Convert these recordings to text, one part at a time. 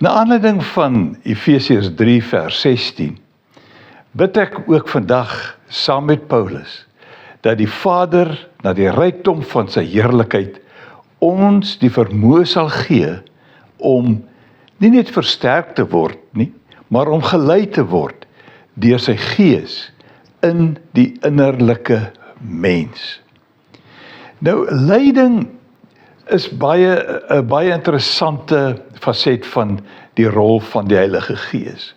Na aanleiding van Efesiërs 3 vers 16, bid ek ook vandag saam met Paulus, dat die Vader na die rykdom van sy heerlikheid ons die vermoë sal gee om nie net versterk te word nie, maar om gelei te word deur sy Gees in die innerlike mens. Nou, lyding is 'n baie interessante faset van die rol van die Heilige Gees.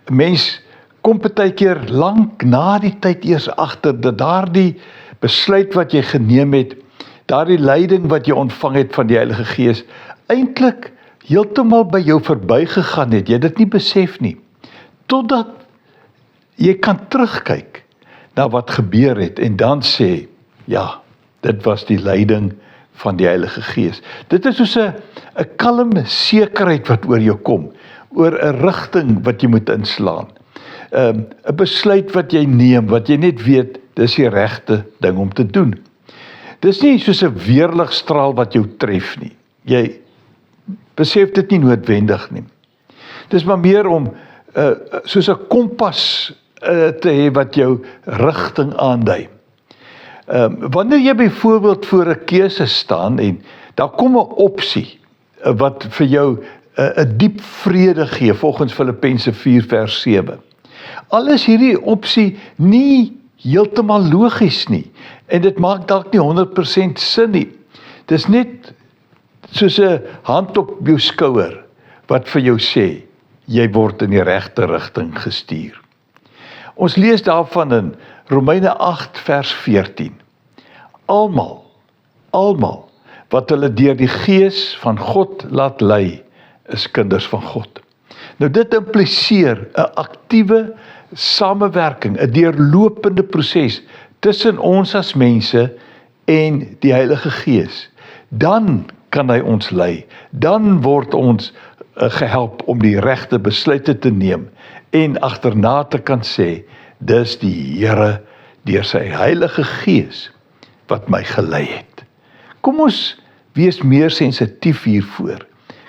'n Mens kom partykeer lank na die tyd eers agter dat daardie besluit wat jy geneem het, daardie leiding wat jy ontvang het van die Heilige Gees, eintlik heeltemal by jou verbygegaan het. Jy dit nie besef nie, totdat jy kan terugkyk na wat gebeur het en dan sê, ja, dit was die leiding van die Heilige Gees. Dit is soos 'n kalme sekerheid wat oor jou kom, oor 'n rigting wat jy moet inslaan. 'n Besluit wat jy neem, wat jy net weet, dis die regte ding om te doen. Dis nie soos 'n weerligstraal wat jou tref nie. Jy besef dit nie noodwendig nie. Dis maar meer om soos 'n kompas te hê wat jou rigting aandui. Wanneer jy byvoorbeeld voor 'n keuse staan en daar kom 'n opsie wat vir jou 'n diep vrede gee, volgens Filippense 4 vers 7. Al is hierdie opsie nie heeltemal logies nie en dit maak dalk nie 100% sin nie. Dis net soos 'n hand op jou skouer wat vir jou sê, jy word in die regte rigting gestuur. Ons lees daarvan in Romeine 8 vers 14. Almal wat hulle deur die Gees van God laat lei, is kinders van God. Nou dit impliseer 'n aktiewe samewerking, 'n deurlopende proses tussen ons as mense en die Heilige Gees. Dan kan hy ons lei, dan word ons gehelp om die regte besluite te neem en agterna te kan sê, dis die Here deur sy Heilige Gees wat my gelei het. Kom ons wees meer sensitief hiervoor.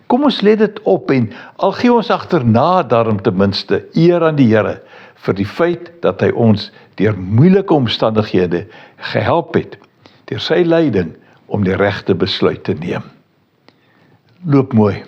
Kom ons let dit op en al gee ons agterna daarom ten minste eer aan die Here vir die feit dat hy ons deur moeilike omstandighede gehelp het, deur sy leiding om die regte besluit te neem. Loop mooi.